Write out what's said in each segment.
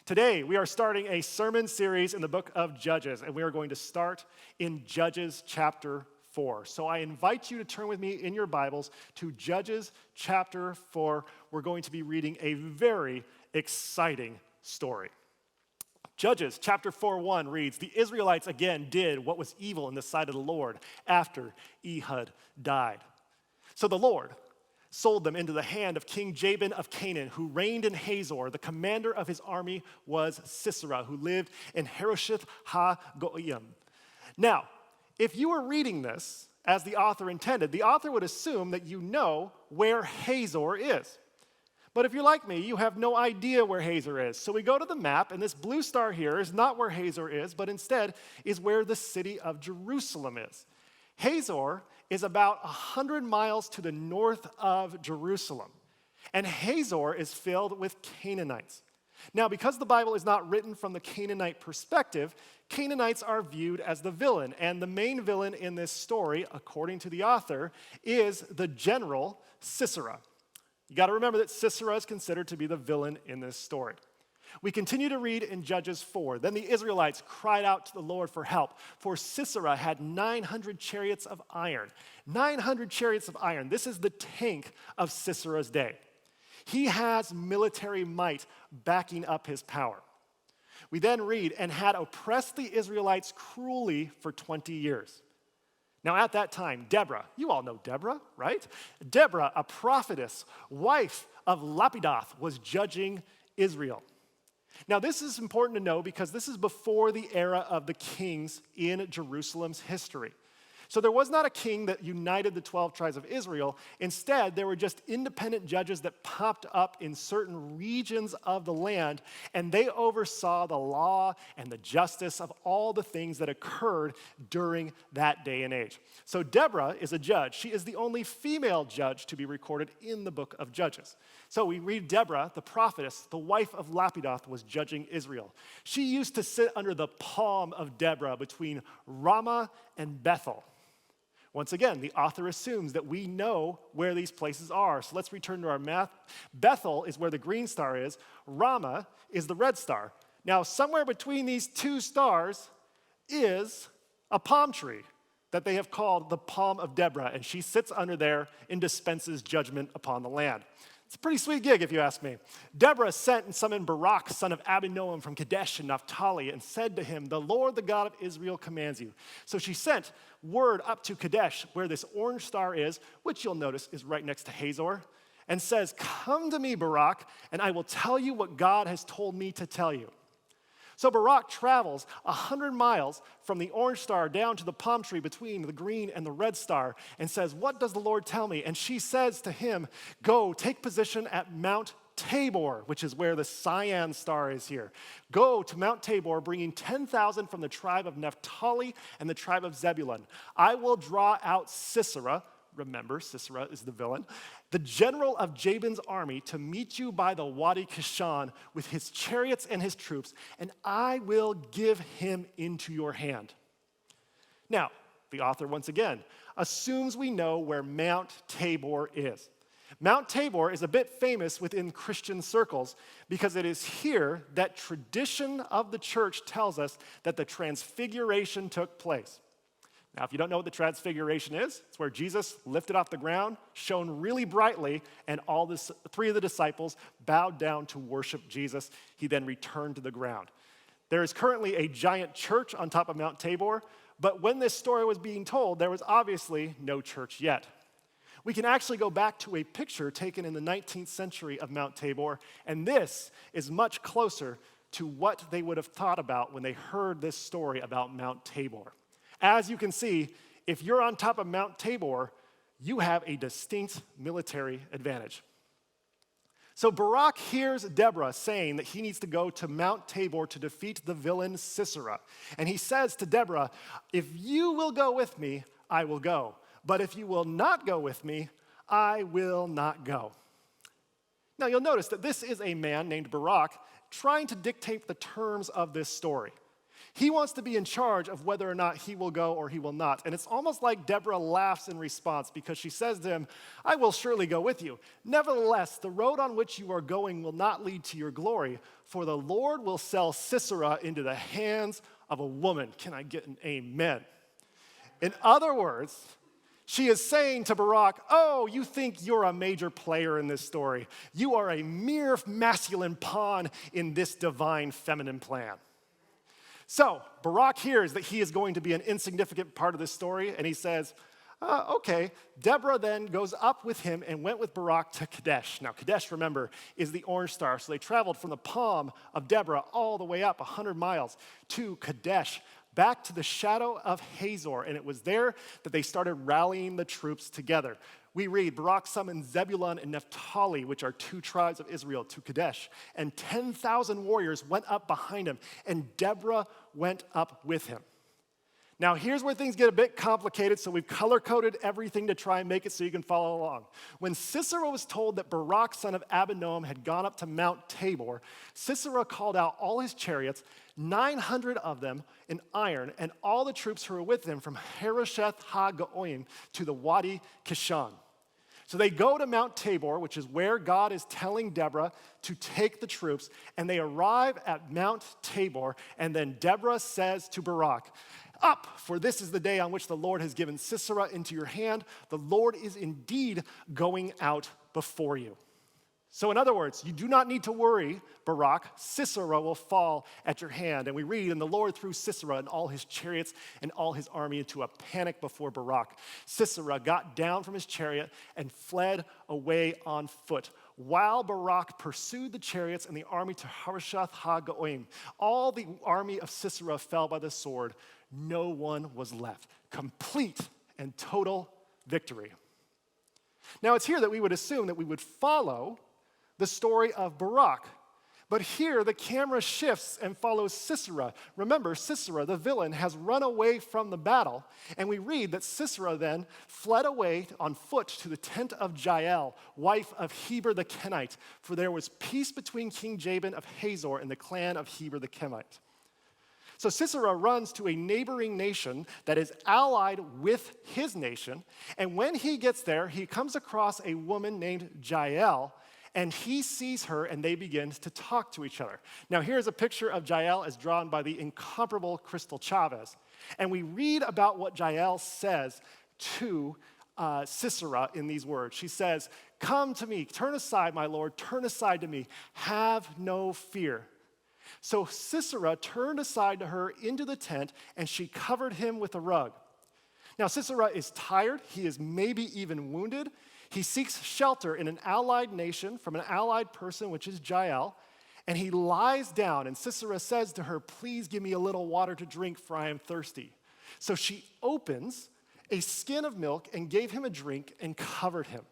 Today, we are starting a sermon series in the book of Judges, and we are going to start in Judges chapter 4. So I invite you to turn with me in your Bibles to Judges chapter 4. We're going to be reading a very exciting story. Judges chapter 4:1 reads, "The Israelites again did what was evil in the sight of the Lord after Ehud died. So the Lord sold them into the hand of King Jabin of Canaan, who reigned in Hazor. The commander of his army was Sisera, who lived in Harosheth ha-Goyim." Now, if you were reading this as the author intended, the author would assume that you know where Hazor is. But if you're like me, you have no idea where Hazor is. So we go to the map, and this blue star here is not where Hazor is, but instead is where the city of Jerusalem is. Hazor is about 100 miles to the north of Jerusalem. And Hazor is filled with Canaanites. Now, because the Bible is not written from the Canaanite perspective, Canaanites are viewed as the villain. And the main villain in this story, according to the author, is the general Sisera. You got to remember that Sisera is considered to be the villain in this story. We continue to read in Judges 4. Then the Israelites cried out to the Lord for help, for Sisera had 900 chariots of iron. 900 chariots of iron. This is the tank of Sisera's day. He has military might backing up his power. We then read, and had oppressed the Israelites cruelly for 20 years. Now at that time, Deborah, you all know Deborah, right? Deborah, a prophetess, wife of Lapidoth, was judging Israel. Now, this is important to know because this is before the era of the kings in Jerusalem's history. So there was not a king that united the 12 tribes of Israel. Instead, there were just independent judges that popped up in certain regions of the land, and they oversaw the law and the justice of all the things that occurred during that day and age. So Deborah is a judge. She is the only female judge to be recorded in the book of Judges. So we read Deborah, the prophetess, the wife of Lapidoth, was judging Israel. She used to sit under the palm of Deborah between Ramah and Bethel. Once again, the author assumes that we know where these places are. So let's return to our math. Bethel is where the green star is. Ramah is the red star. Now, somewhere between these two stars is a palm tree that they have called the palm of Deborah, and she sits under there and dispenses judgment upon the land. It's a pretty sweet gig, if you ask me. Deborah sent and summoned Barak, son of Abinoam from Kadesh in Naphtali, and said to him, "The Lord, the God of Israel, commands you." So she sent word up to Kadesh, where this orange star is, which you'll notice is right next to Hazor, and says, "Come to me, Barak, and I will tell you what God has told me to tell you." So Barak travels 100 miles from the orange star down to the palm tree between the green and the red star and says, "What does the Lord tell me?" And she says to him, "Go, take position at Mount Tabor," which is where the cyan star is here. "Go to Mount Tabor, bringing 10,000 from the tribe of Naphtali and the tribe of Zebulun. I will draw out Sisera," remember, Sisera is the villain, "the general of Jabin's army, to meet you by the Wadi Kishon with his chariots and his troops, and I will give him into your hand." Now, the author, once again, assumes we know where Mount Tabor is. Mount Tabor is a bit famous within Christian circles because it is here that tradition of the church tells us that the transfiguration took place. Now, if you don't know what the transfiguration is, it's where Jesus lifted off the ground, shone really brightly, and three of the disciples bowed down to worship Jesus. He then returned to the ground. There is currently a giant church on top of Mount Tabor, but when this story was being told, there was obviously no church yet. We can actually go back to a picture taken in the 19th century of Mount Tabor, and this is much closer to what they would have thought about when they heard this story about Mount Tabor. As you can see, if you're on top of Mount Tabor, you have a distinct military advantage. So Barak hears Deborah saying that he needs to go to Mount Tabor to defeat the villain Sisera. And he says to Deborah, "If you will go with me, I will go. But if you will not go with me, I will not go." Now you'll notice that this is a man named Barak trying to dictate the terms of this story. He wants to be in charge of whether or not he will go or he will not. And it's almost like Deborah laughs in response because she says to him, I will surely go with you. Nevertheless, the road on which you are going will not lead to your glory, for the Lord will sell Sisera into the hands of a woman. Can I get an amen? In other words, she is saying to Barak, oh, you think you're a major player in this story. You are a mere masculine pawn in this divine feminine plan. So Barak hears that he is going to be an insignificant part of this story, and he says, okay. Deborah then goes up with him and went with Barak to Kadesh. Now, Kadesh, remember, is the orange star. So they traveled from the palm of Deborah all the way up 100 miles to Kadesh, back to the shadow of Hazor. And it was there that they started rallying the troops together. We read, Barak summoned Zebulun and Naphtali, which are 2 tribes of Israel, to Kadesh. And 10,000 warriors went up behind him, and Deborah went up with him. Now, here's where things get a bit complicated, so we've color-coded everything to try and make it so you can follow along. When Sisera was told that Barak, son of Abinoam, had gone up to Mount Tabor, Sisera called out all his chariots, 900 of them in iron, and all the troops who were with him from Harosheth ha-Goim to the Wadi Kishon. So they go to Mount Tabor, which is where God is telling Deborah to take the troops, and they arrive at Mount Tabor, and then Deborah says to Barak, up, for this is the day on which the Lord has given Sisera into your hand. The Lord is indeed going out before you. So in other words, you do not need to worry, Barak. Sisera will fall at your hand. And we read, and the Lord threw Sisera and all his chariots and all his army into a panic before Barak. Sisera got down from his chariot and fled away on foot, while Barak pursued the chariots and the army to Harosheth ha-Goim. All the army of Sisera fell by the sword. No one was left. Complete and total victory. Now, it's here that we would assume that we would follow the story of Barak. But here, the camera shifts and follows Sisera. Remember, Sisera, the villain, has run away from the battle. And we read that Sisera then fled away on foot to the tent of Jael, wife of Heber the Kenite, for there was peace between King Jabin of Hazor and the clan of Heber the Kenite. So Sisera runs to a neighboring nation that is allied with his nation, and when he gets there, he comes across a woman named Jael, and he sees her, and they begin to talk to each other. Now, here's a picture of Jael as drawn by the incomparable Crystal Chavez, and we read about what Jael says to Sisera in these words. She says, come to me, turn aside, my lord, turn aside to me, have no fear. So Sisera turned aside to her into the tent, and she covered him with a rug. Now Sisera is tired. He is maybe even wounded. He seeks shelter in an allied nation from an allied person, which is Jael, and he lies down, and Sisera says to her, please give me a little water to drink, for I am thirsty. So she opens a skin of milk and gave him a drink and covered him.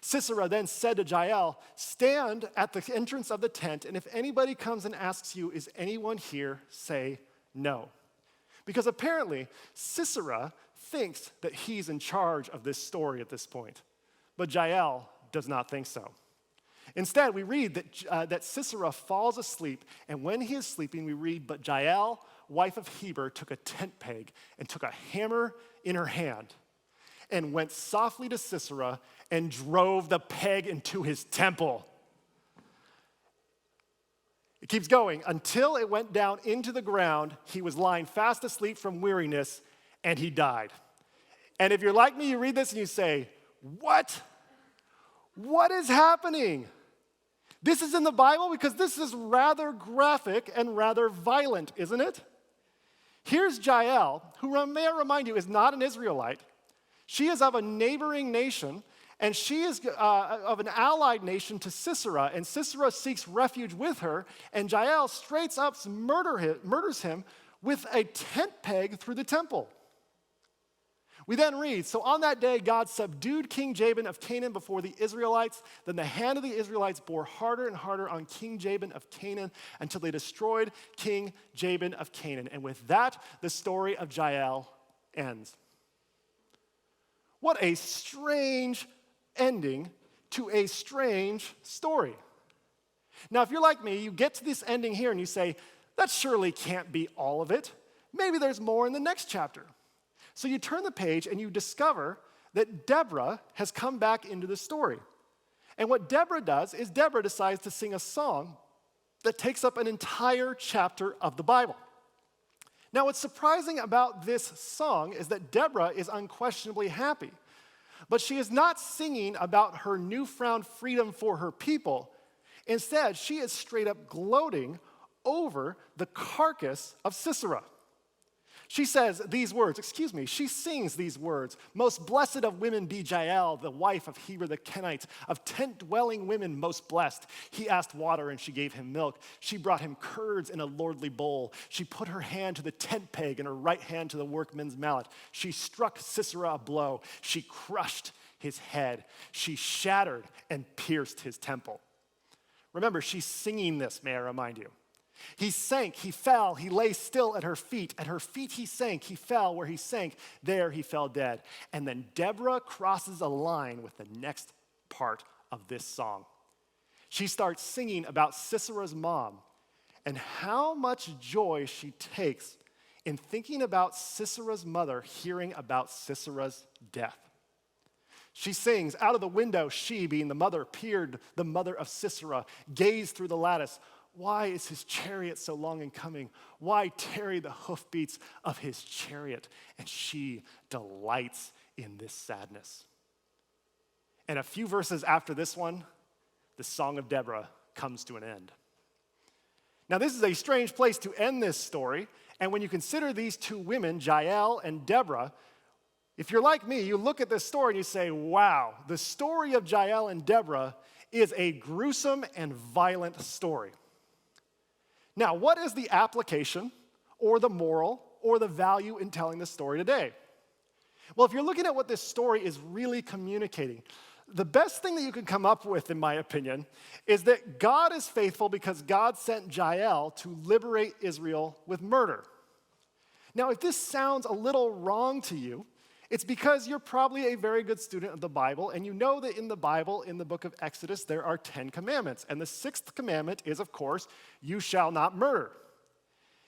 Sisera then said to Jael, stand at the entrance of the tent, and if anybody comes and asks you, is anyone here, say no. Because apparently, Sisera thinks that he's in charge of this story at this point. But Jael does not think so. Instead, we read that Sisera falls asleep, and when he is sleeping, we read, but Jael, wife of Heber, took a tent peg and took a hammer in her hand and went softly to Sisera and drove the peg into his temple. It keeps going. Until it went down into the ground, he was lying fast asleep from weariness, and he died. And if you're like me, you read this and you say, what? What is happening? This is in the Bible? Because this is rather graphic and rather violent, isn't it? Here's Jael, who may I remind you is not an Israelite. She is of a neighboring nation, and she is of an allied nation to Sisera, and Sisera seeks refuge with her, and Jael straight up murders him with a tent peg through the temple. We then read, so on that day God subdued King Jabin of Canaan before the Israelites. Then the hand of the Israelites bore harder and harder on King Jabin of Canaan until they destroyed King Jabin of Canaan. And with that, the story of Jael ends. What a strange ending to a strange story. Now, if you're like me, you get to this ending here and you say, that surely can't be all of it. Maybe there's more in the next chapter. So you turn the page and you discover that Deborah has come back into the story. And what Deborah does is Deborah decides to sing a song that takes up an entire chapter of the Bible. Now, what's surprising about this song is that Deborah is unquestionably happy, but she is not singing about her newfound freedom for her people. Instead, she is straight up gloating over the carcass of Sisera. She sings these words, "Most blessed of women be Jael, the wife of Heber the Kenite, of tent-dwelling women most blessed. He asked water and she gave him milk. She brought him curds in a lordly bowl. She put her hand to the tent peg and her right hand to the workman's mallet. She struck Sisera a blow. She crushed his head. She shattered and pierced his temple." Remember, she's singing this, may I remind you. He sank, he fell, he lay still at her feet. At her feet he sank, he fell. Where he sank, there he fell dead. And then Deborah crosses a line with the next part of this song. She starts singing about Sisera's mom and how much joy she takes in thinking about Sisera's mother hearing about Sisera's death. She sings, "Out of the window, she," being the mother, "peered, the mother of Sisera, gazed through the lattice. Why is his chariot so long in coming? Why tarry the hoofbeats of his chariot?" And she delights in this sadness. And a few verses after this one, the Song of Deborah comes to an end. Now, this is a strange place to end this story, and when you consider these two women, Jael and Deborah, if you're like me, you look at this story and you say, wow, the story of Jael and Deborah is a gruesome and violent story. Now, what is the application or the moral or the value in telling this story today? Well, if you're looking at what this story is really communicating, the best thing that you can come up with, in my opinion, is that God is faithful because God sent Jael to liberate Israel with murder. Now, if this sounds a little wrong to you, it's because you're probably a very good student of the Bible, and you know that in the Bible, in the book of Exodus, there are 10 commandments. And the 6th commandment is, of course, you shall not murder.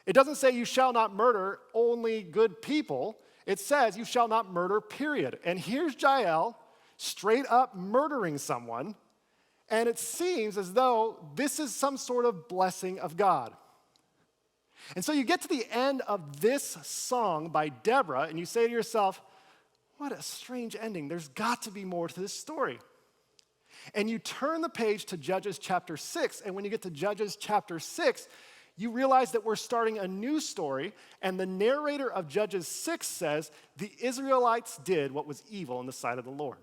It doesn't say you shall not murder only good people. It says you shall not murder, period. And here's Jael straight up murdering someone, and it seems as though this is some sort of blessing of God. And so you get to the end of this song by Deborah, and you say to yourself, what a strange ending. There's got to be more to this story. And you turn the page to Judges chapter 6, and when you get to Judges chapter 6, you realize that we're starting a new story, and the narrator of Judges 6 says, the Israelites did what was evil in the sight of the Lord.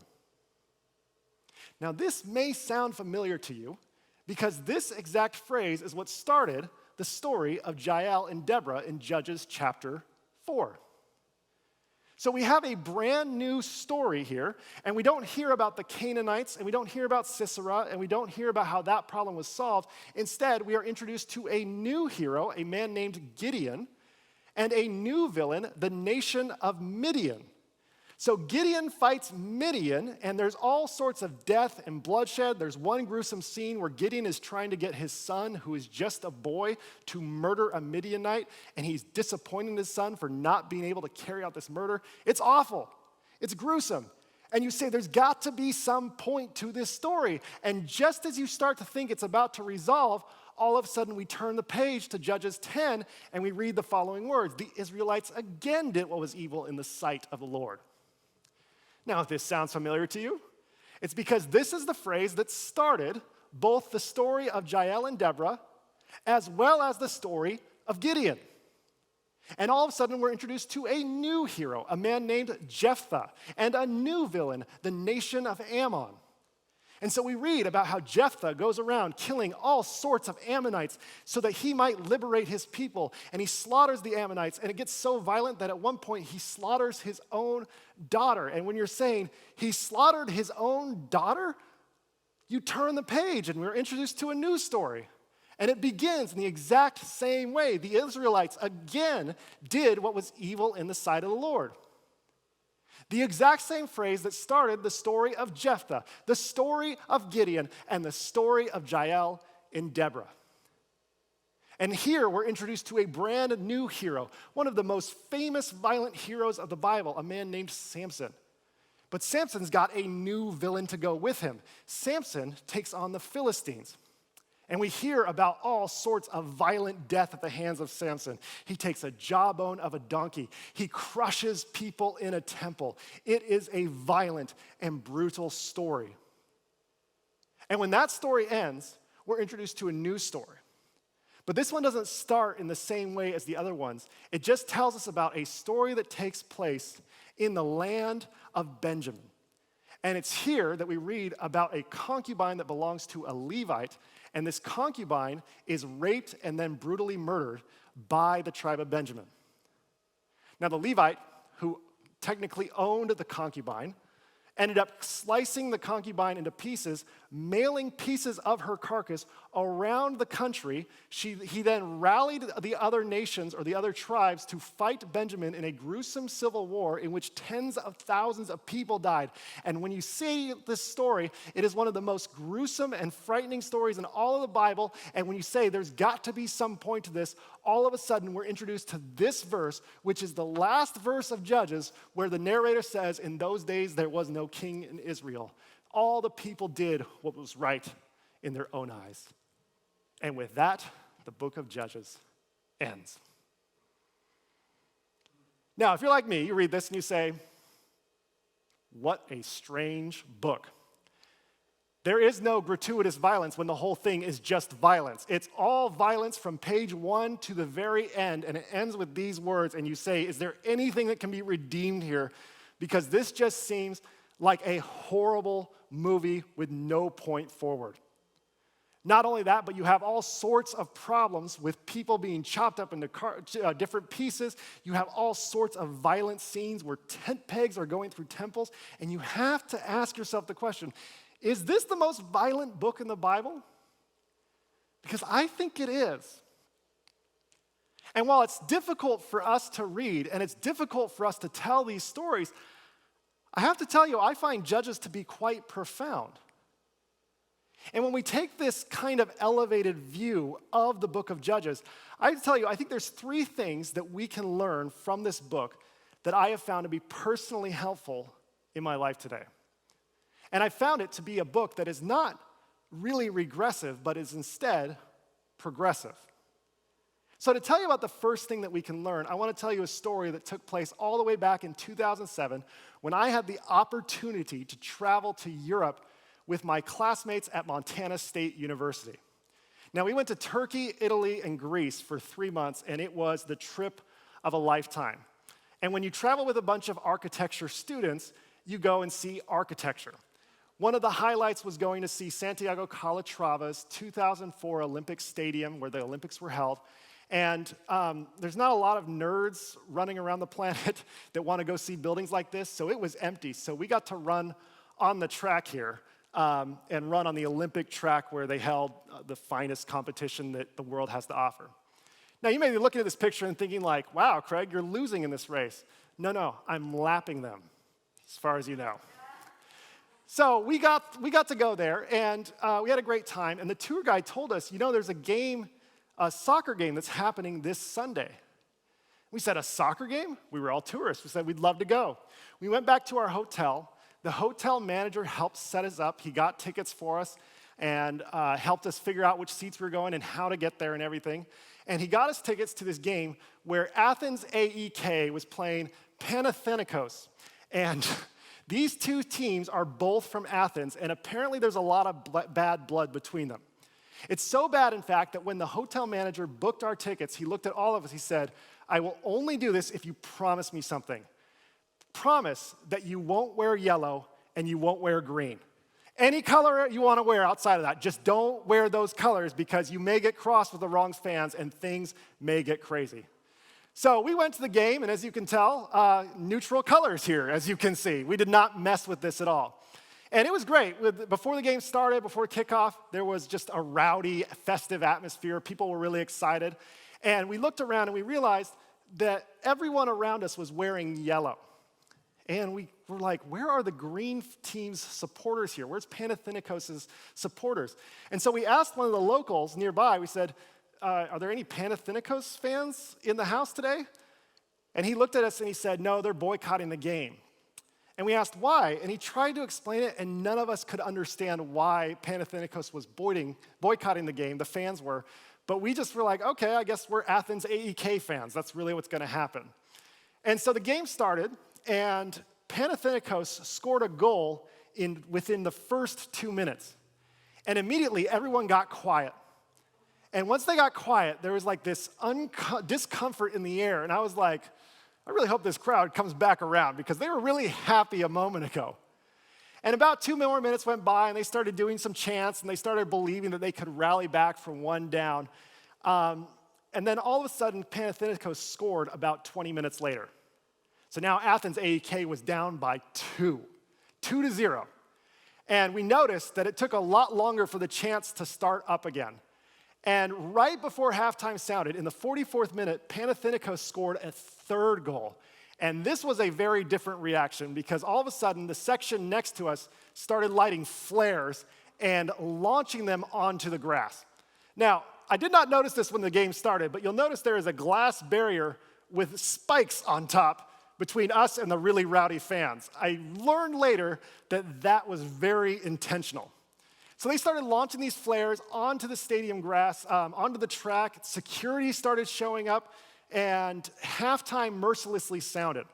Now, this may sound familiar to you, because this exact phrase is what started the story of Jael and Deborah in Judges chapter 4. So we have a brand new story here, and we don't hear about the Canaanites, and we don't hear about Sisera, and we don't hear about how that problem was solved. Instead, we are introduced to a new hero, a man named Gideon, and a new villain, the nation of Midian. So Gideon fights Midian, and there's all sorts of death and bloodshed. There's one gruesome scene where Gideon is trying to get his son, who is just a boy, to murder a Midianite, and he's disappointing his son for not being able to carry out this murder. It's awful. It's gruesome. And you say, there's got to be some point to this story. And just as you start to think it's about to resolve, all of a sudden we turn the page to Judges 10, and we read the following words. The Israelites again did what was evil in the sight of the Lord. Now, if this sounds familiar to you, it's because this is the phrase that started both the story of Jael and Deborah as well as the story of Gideon. And all of a sudden, we're introduced to a new hero, a man named Jephthah, and a new villain, the nation of Ammon. And so we read about how Jephthah goes around killing all sorts of Ammonites so that he might liberate his people. And he slaughters the Ammonites, and it gets so violent that at one point he slaughters his own daughter. And when you're saying he slaughtered his own daughter, you turn the page and we're introduced to a new story. And it begins in the exact same way. The Israelites again did what was evil in the sight of the Lord. The exact same phrase that started the story of Jephthah, the story of Gideon, and the story of Jael and Deborah. And here we're introduced to a brand new hero, one of the most famous violent heroes of the Bible, a man named Samson. But Samson's got a new villain to go with him. Samson takes on the Philistines. And we hear about all sorts of violent death at the hands of Samson. He takes a jawbone of a donkey. He crushes people in a temple. It is a violent and brutal story. And when that story ends, we're introduced to a new story. But this one doesn't start in the same way as the other ones. It just tells us about a story that takes place in the land of Benjamin. And it's here that we read about a concubine that belongs to a Levite, and this concubine is raped and then brutally murdered by the tribe of Benjamin. Now, the Levite, who technically owned the concubine, ended up slicing the concubine into pieces, mailing pieces of her carcass around the country. He then rallied the other nations or the other tribes to fight Benjamin in a gruesome civil war in which tens of thousands of people died. And when you see this story, it is one of the most gruesome and frightening stories in all of the Bible. And when you say there's got to be some point to this, all of a sudden we're introduced to this verse, which is the last verse of Judges, where the narrator says, in those days there was no king in Israel. All the people did what was right in their own eyes. And with that, the book of Judges ends. Now, if you're like me, you read this and you say, what a strange book. There is no gratuitous violence when the whole thing is just violence. It's all violence from page 1 to the very end, and it ends with these words, and you say, is there anything that can be redeemed here? Because this just seems like a horrible movie with no point forward. Not only that, but you have all sorts of problems with people being chopped up into different pieces. You have all sorts of violent scenes where tent pegs are going through temples, and you have to ask yourself the question, is this the most violent book in the Bible? Because I think it is. And while it's difficult for us to read, and it's difficult for us to tell these stories, I have to tell you, I find Judges to be quite profound. And when we take this kind of elevated view of the book of Judges, I have to tell you, I think there's 3 things that we can learn from this book that I have found to be personally helpful in my life today. And I found it to be a book that is not really regressive, but is instead progressive. So to tell you about the first thing that we can learn, I want to tell you a story that took place all the way back in 2007 when I had the opportunity to travel to Europe with my classmates at Montana State University. Now, we went to Turkey, Italy, and Greece for 3 months, and it was the trip of a lifetime. And when you travel with a bunch of architecture students, you go and see architecture. One of the highlights was going to see Santiago Calatrava's 2004 Olympic Stadium, where the Olympics were held. And there's not a lot of nerds running around the planet that want to go see buildings like this, so it was empty. So we got to run on the track here and run on the Olympic track where they held the finest competition that the world has to offer. Now, you may be looking at this picture and thinking like, wow, Craig, you're losing in this race. No, I'm lapping them, as far as you know. So we got to go there, and we had a great time. And the tour guide told us, there's a soccer game that's happening this Sunday. We said, a soccer game? We were all tourists. We said, we'd love to go. We went back to our hotel. The hotel manager helped set us up. He got tickets for us and helped us figure out which seats we were going and how to get there and everything. And he got us tickets to this game where Athens AEK was playing Panathinaikos. And these 2 teams are both from Athens, and apparently there's a lot of bad blood between them. It's so bad, in fact, that when the hotel manager booked our tickets, he looked at all of us, he said, I will only do this if you promise me something. Promise that you won't wear yellow and you won't wear green. Any color you want to wear outside of that, just don't wear those colors because you may get crossed with the wrong fans and things may get crazy. So we went to the game, and as you can tell, neutral colors here, as you can see. We did not mess with this at all. And it was great. Before the game started, before kickoff, there was just a rowdy, festive atmosphere. People were really excited. And we looked around and we realized that everyone around us was wearing yellow. And we were like, where are the green team's supporters here? Where's Panathinaikos' supporters? And so we asked one of the locals nearby, we said, are there any Panathinaikos fans in the house today? And he looked at us and he said, no, they're boycotting the game. And we asked why, and he tried to explain it, and none of us could understand why Panathinaikos was boycotting the game, the fans were. But we just were like, okay, I guess we're Athens AEK fans. That's really what's going to happen. And so the game started, and Panathinaikos scored a goal within the first 2 minutes. And immediately, everyone got quiet. And once they got quiet, there was like this discomfort in the air. And I was like, I really hope this crowd comes back around because they were really happy a moment ago. And about 2 more minutes went by, and they started doing some chants, and they started believing that they could rally back from one down. And then all of a sudden, Panathinaikos scored about 20 minutes later. So now Athens AEK was down by 2-0. And we noticed that it took a lot longer for the chants to start up again. And right before halftime sounded, in the 44th minute, Panathinaikos scored a third goal. And this was a very different reaction because all of a sudden, the section next to us started lighting flares and launching them onto the grass. Now, I did not notice this when the game started, but you'll notice there is a glass barrier with spikes on top between us and the really rowdy fans. I learned later that that was very intentional. So they started launching these flares onto the stadium grass, onto the track. Security started showing up, and halftime mercilessly sounded.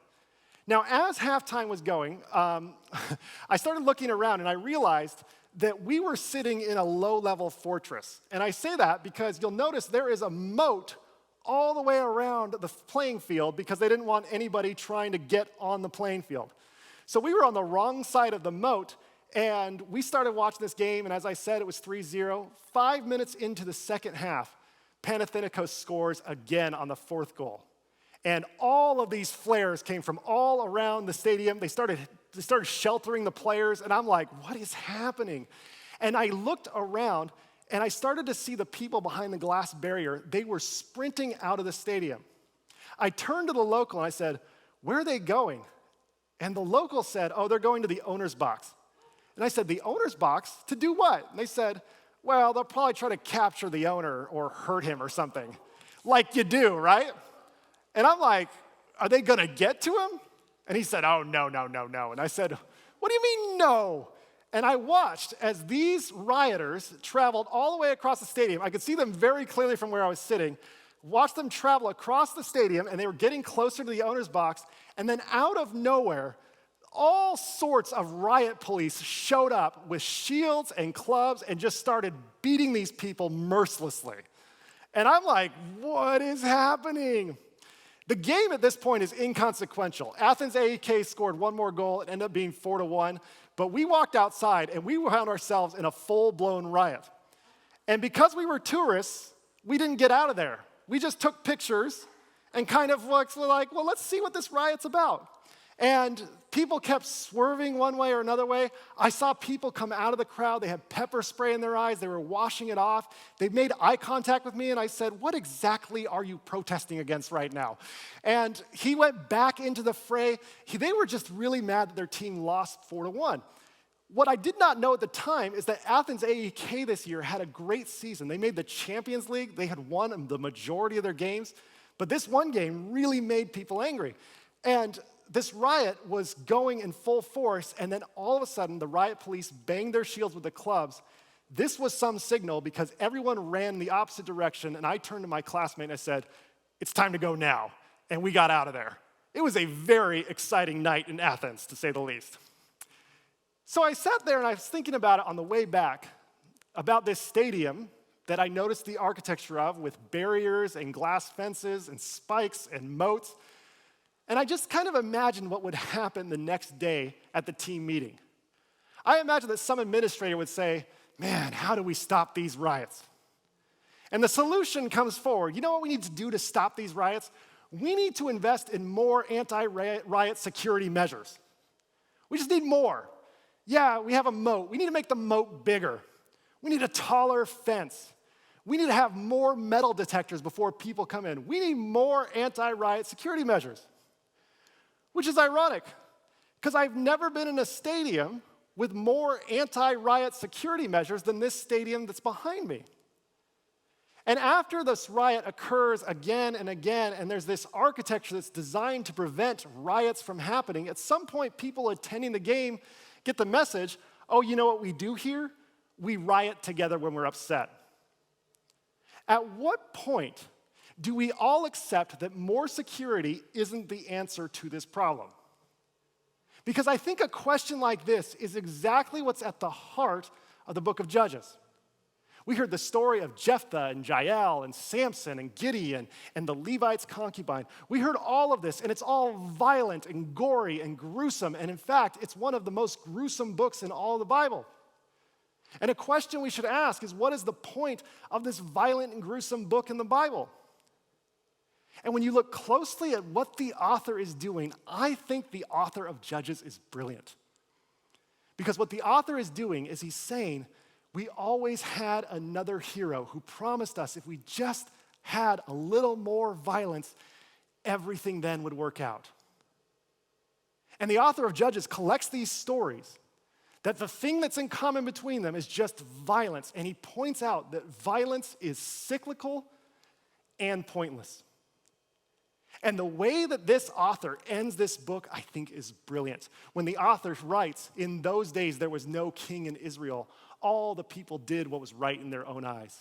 Now, as halftime was going, I started looking around, and I realized that we were sitting in a low-level fortress. And I say that because you'll notice there is a moat all the way around the playing field because they didn't want anybody trying to get on the playing field. So we were on the wrong side of the moat, and we started watching this game, and as I said, it was 3-0. 5 minutes into the second half, Panathinaikos scores again on the fourth goal. And all of these flares came from all around the stadium. They started sheltering the players, and I'm like, what is happening? And I looked around, and I started to see the people behind the glass barrier. They were sprinting out of the stadium. I turned to the local, and I said, where are they going? And the local said, oh, they're going to the owner's box. And I said, the owner's box? To do what? And they said, well, they'll probably try to capture the owner or hurt him or something. Like you do, right? And I'm like, are they going to get to him? And he said, oh, no. And I said, what do you mean no? And I watched as these rioters traveled all the way across the stadium. I could see them very clearly from where I was sitting. Watched them travel across the stadium, and they were getting closer to the owner's box. And then out of nowhere, all sorts of riot police showed up with shields and clubs and just started beating these people mercilessly. And I'm like, what is happening? The game at this point is inconsequential. Athens AEK scored one more goal. It ended up being 4-1. But we walked outside, and we found ourselves in a full-blown riot. And because we were tourists, we didn't get out of there. We just took pictures and kind of were like, well, let's see what this riot's about. And people kept swerving one way or another way. I saw people come out of the crowd. They had pepper spray in their eyes. They were washing it off. They made eye contact with me, and I said, what exactly are you protesting against right now? And he went back into the fray. They were just really mad that their team lost 4-1. What I did not know at the time is that Athens AEK this year had a great season. They made the Champions League. They had won the majority of their games. But this one game really made people angry. And this riot was going in full force, and then all of a sudden, the riot police banged their shields with the clubs. This was some signal because everyone ran the opposite direction, and I turned to my classmate and I said, it's time to go now. And we got out of there. It was a very exciting night in Athens, to say the least. So I sat there and I was thinking about it on the way back, about this stadium that I noticed the architecture of with barriers and glass fences and spikes and moats. And I just kind of imagined what would happen the next day at the team meeting. I imagine that some administrator would say, man, how do we stop these riots? And the solution comes forward. You know what we need to do to stop these riots? We need to invest in more anti-riot security measures. We just need more. Yeah, we have a moat. We need to make the moat bigger. We need a taller fence. We need to have more metal detectors before people come in. We need more anti-riot security measures. Which is ironic, because I've never been in a stadium with more anti-riot security measures than this stadium that's behind me. And after this riot occurs again and again, and there's this architecture that's designed to prevent riots from happening, at some point people attending the game get the message, oh, you know what we do here? We riot together when we're upset. At what point do we all accept that more security isn't the answer to this problem? Because I think a question like this is exactly what's at the heart of the book of Judges. We heard the story of Jephthah and Jael and Samson and Gideon and the Levite's concubine. We heard all of this, and it's all violent and gory and gruesome. And in fact, it's one of the most gruesome books in all of the Bible. And a question we should ask is, what is the point of this violent and gruesome book in the Bible? And when you look closely at what the author is doing, I think the author of Judges is brilliant. Because what the author is doing is he's saying, we always had another hero who promised us if we just had a little more violence, everything then would work out. And the author of Judges collects these stories that the thing that's in common between them is just violence. And he points out that violence is cyclical and pointless. And the way that this author ends this book, I think, is brilliant. When the author writes, in those days there was no king in Israel. All the people did what was right in their own eyes.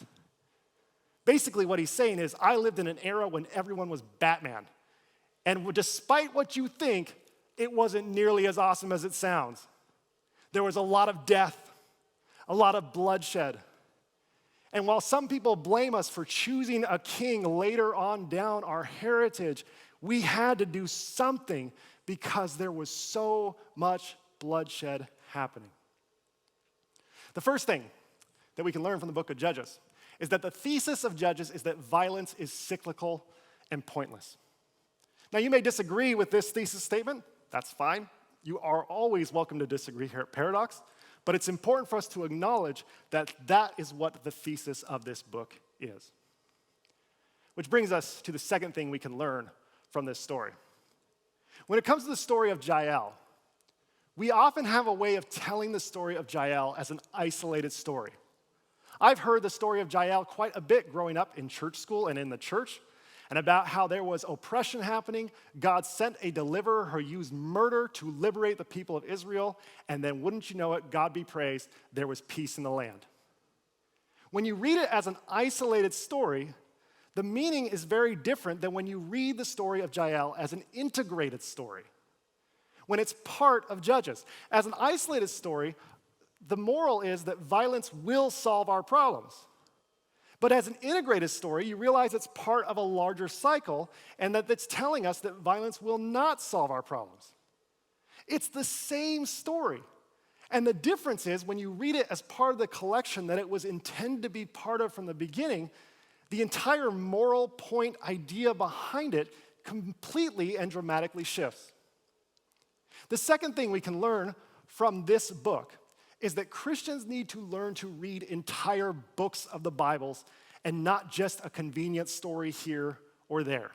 Basically what he's saying is, I lived in an era when everyone was Batman. And despite what you think, it wasn't nearly as awesome as it sounds. There was a lot of death, a lot of bloodshed. And while some people blame us for choosing a king later on down our heritage, we had to do something because there was so much bloodshed happening. The first thing that we can learn from the book of Judges is that the thesis of Judges is that violence is cyclical and pointless. Now, you may disagree with this thesis statement. That's fine. You are always welcome to disagree here at Paradox, but it's important for us to acknowledge that that is what the thesis of this book is. Which brings us to the second thing we can learn from this story. When it comes to the story of Jael, we often have a way of telling the story of Jael as an isolated story. I've heard the story of Jael quite a bit growing up in church school and in the church, and about how there was oppression happening. God sent a deliverer who used murder to liberate the people of Israel, and then wouldn't you know it, God be praised, there was peace in the land. When you read it as an isolated story, the meaning is very different than when you read the story of Jael as an integrated story, when it's part of Judges. As an isolated story, the moral is that violence will solve our problems. But as an integrated story, you realize it's part of a larger cycle and that it's telling us that violence will not solve our problems. It's the same story. And the difference is when you read it as part of the collection that it was intended to be part of from the beginning, the entire moral point idea behind it completely and dramatically shifts. The second thing we can learn from this book is that Christians need to learn to read entire books of the Bibles and not just a convenient story here or there.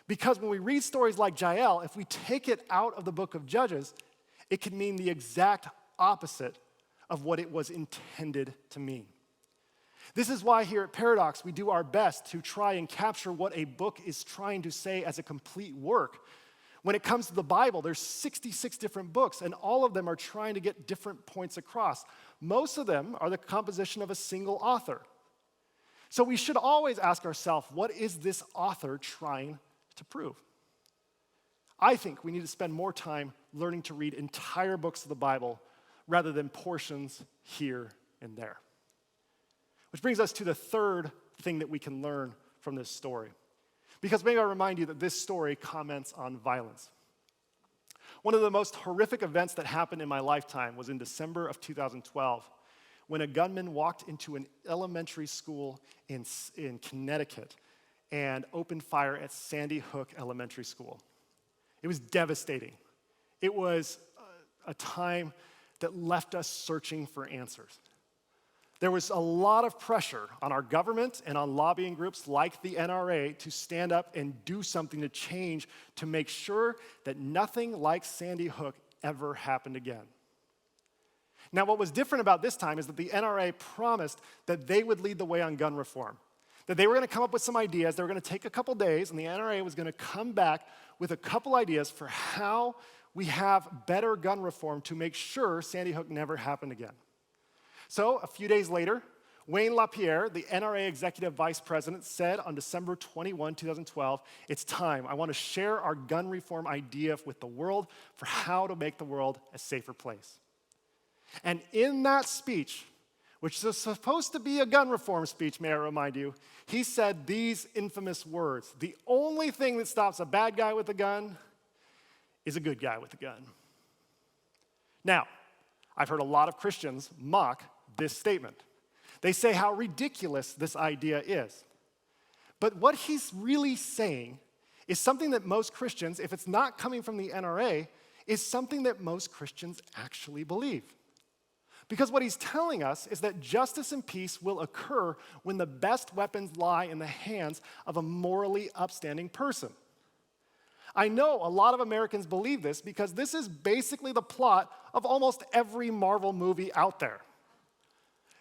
Because when we read stories like Jael, if we take it out of the book of Judges, it can mean the exact opposite of what it was intended to mean. This is why here at Paradox we do our best to try and capture what a book is trying to say as a complete work. When it comes to the Bible, there's 66 different books, and all of them are trying to get different points across. Most of them are the composition of a single author. So we should always ask ourselves, what is this author trying to prove? I think we need to spend more time learning to read entire books of the Bible rather than portions here and there. Which brings us to the third thing that we can learn from this story. Because maybe I'll remind you that this story comments on violence. One of the most horrific events that happened in my lifetime was in December of 2012, when a gunman walked into an elementary school in Connecticut and opened fire at Sandy Hook Elementary School. It was devastating. It was a time that left us searching for answers. There was a lot of pressure on our government and on lobbying groups like the NRA to stand up and do something to change to make sure that nothing like Sandy Hook ever happened again. Now, what was different about this time is that the NRA promised that they would lead the way on gun reform. that they were going to come up with some ideas. They were going to take a couple days, and the NRA was going to come back with a couple ideas for how we have better gun reform to make sure Sandy Hook never happened again. So a few days later, Wayne LaPierre, the NRA executive vice president, said on December 21, 2012, "It's time. I want to share our gun reform idea with the world for how to make the world a safer place." And in that speech, which is supposed to be a gun reform speech, may I remind you, he said these infamous words: "The only thing that stops a bad guy with a gun is a good guy with a gun." Now, I've heard a lot of Christians mock this statement. They say how ridiculous this idea is. But what he's really saying is something that most Christians, if it's not coming from the NRA, is something that most Christians actually believe. Because what he's telling us is that justice and peace will occur when the best weapons lie in the hands of a morally upstanding person. I know a lot of Americans believe this because this is basically the plot of almost every Marvel movie out there.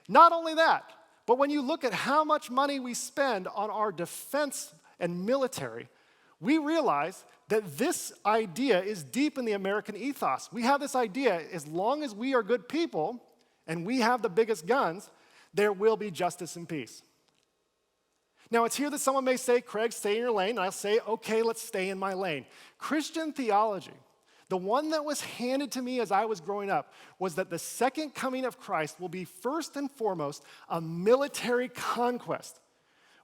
Not only that, but when you look at how much money we spend on our defense and military, we realize that this idea is deep in the American ethos. We have this idea, as long as we are good people and we have the biggest guns, there will be justice and peace. Now, it's here that someone may say, "Craig, stay in your lane," and I'll say, "Okay, let's stay in my lane." Christian theology, the one that was handed to me as I was growing up, was that the second coming of Christ will be first and foremost a military conquest,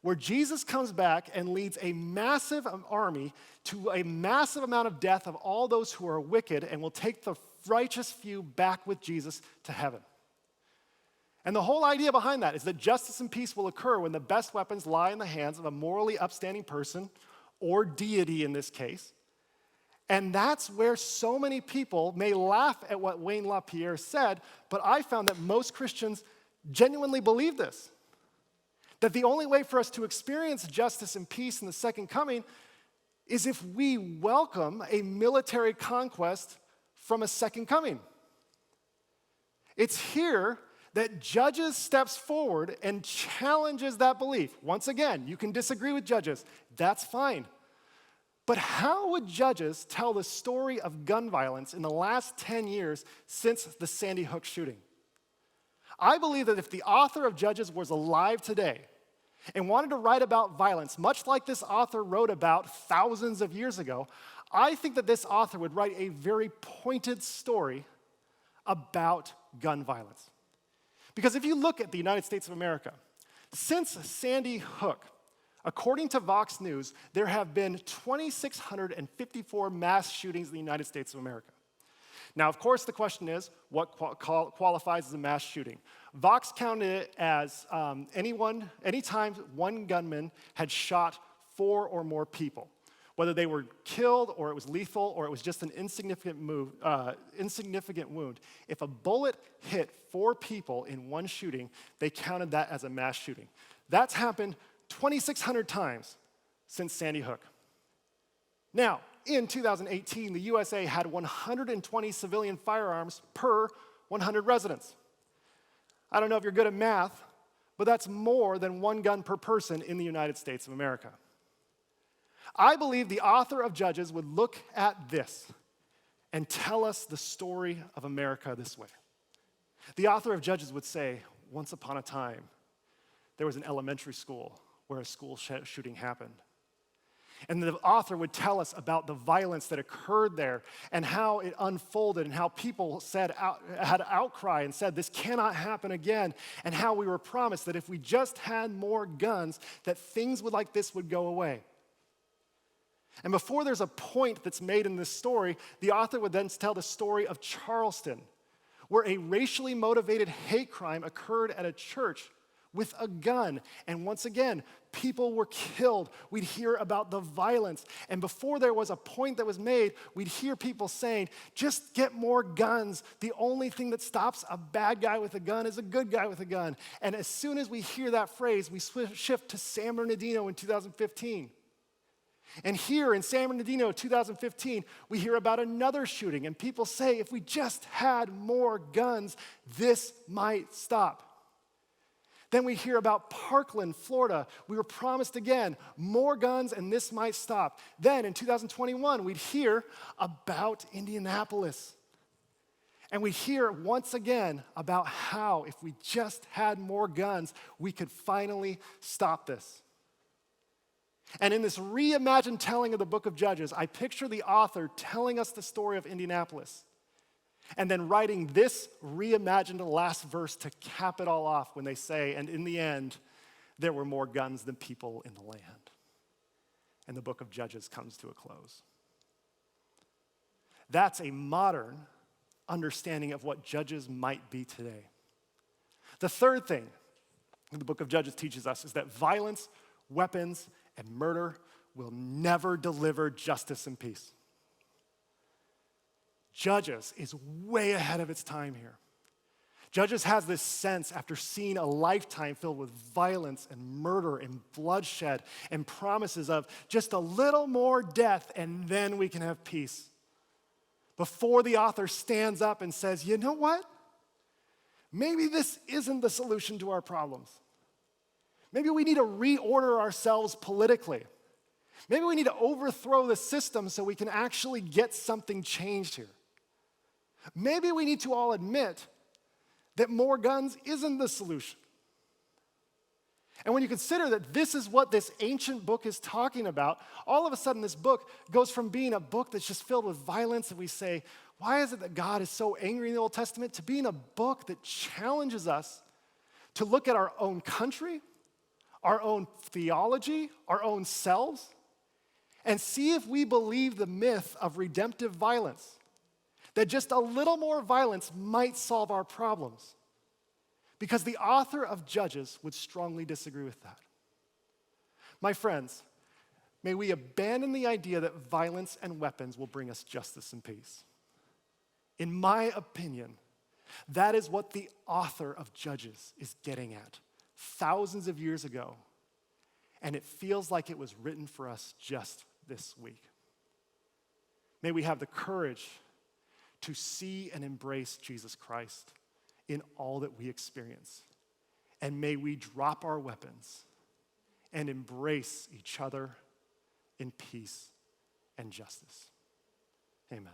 where Jesus comes back and leads a massive army to a massive amount of death of all those who are wicked, and will take the righteous few back with Jesus to heaven. And the whole idea behind that is that justice and peace will occur when the best weapons lie in the hands of a morally upstanding person, or deity in this case. And that's where so many people may laugh at what Wayne LaPierre said, but I found that most Christians genuinely believe this. That the only way for us to experience justice and peace in the second coming is if we welcome a military conquest from a second coming. It's here that Judges steps forward and challenges that belief. Once again, you can disagree with Judges. That's fine. But how would Judges tell the story of gun violence in the last 10 years since the Sandy Hook shooting? I believe that if the author of Judges was alive today and wanted to write about violence, much like this author wrote about thousands of years ago, I think that this author would write a very pointed story about gun violence. Because if you look at the United States of America, since Sandy Hook, according to Vox News, there have been 2,654 mass shootings in the United States of America. Now, of course, the question is, what qualifies as a mass shooting? Vox counted it as anytime one gunman had shot 4 or more people, whether they were killed or it was lethal or it was just an insignificant wound. If a bullet hit 4 people in one shooting, they counted that as a mass shooting. That's happened 2,600 times since Sandy Hook. Now, in 2018, the USA had 120 civilian firearms per 100 residents. I don't know if you're good at math, but that's more than 1 gun per person in the United States of America. I believe the author of Judges would look at this and tell us the story of America this way. The author of Judges would say, once upon a time, there was an elementary school where a school shooting happened. And the author would tell us about the violence that occurred there and how it unfolded and how people had outcry and said, this cannot happen again, and how we were promised that if we just had more guns, that things like this would go away. And before there's a point that's made in this story, the author would then tell the story of Charleston, where a racially motivated hate crime occurred at a church with a gun. And once again, people were killed. We'd hear about the violence. And before there was a point that was made, we'd hear people saying, just get more guns. The only thing that stops a bad guy with a gun is a good guy with a gun. And as soon as we hear that phrase, we shift to San Bernardino in 2015. And here in San Bernardino 2015, we hear about another shooting. And people say, if we just had more guns, this might stop. Then we hear about Parkland, Florida. We were promised again more guns and this might stop. Then in 2021, we'd hear about Indianapolis. And we hear once again about how if we just had more guns, we could finally stop this. And in this reimagined telling of the book of Judges, I picture the author telling us the story of Indianapolis and then writing this reimagined last verse to cap it all off when they say, and in the end, there were more guns than people in the land. And the book of Judges comes to a close. That's a modern understanding of what Judges might be today. The third thing the book of Judges teaches us is that violence, weapons, and murder will never deliver justice and peace. Judges is way ahead of its time here. Judges has this sense after seeing a lifetime filled with violence and murder and bloodshed and promises of just a little more death and then we can have peace. Before the author stands up and says, you know what? Maybe this isn't the solution to our problems. Maybe we need to reorder ourselves politically. Maybe we need to overthrow the system so we can actually get something changed here. Maybe we need to all admit that more guns isn't the solution. And when you consider that this is what this ancient book is talking about, all of a sudden this book goes from being a book that's just filled with violence and we say, why is it that God is so angry in the Old Testament, to being a book that challenges us to look at our own country, our own theology, our own selves, and see if we believe the myth of redemptive violence, that just a little more violence might solve our problems. Because the author of Judges would strongly disagree with that. My friends, may we abandon the idea that violence and weapons will bring us justice and peace. In my opinion, that is what the author of Judges is getting at thousands of years ago, and it feels like it was written for us just this week. May we have the courage to see and embrace Jesus Christ in all that we experience. And may we drop our weapons and embrace each other in peace and justice. Amen.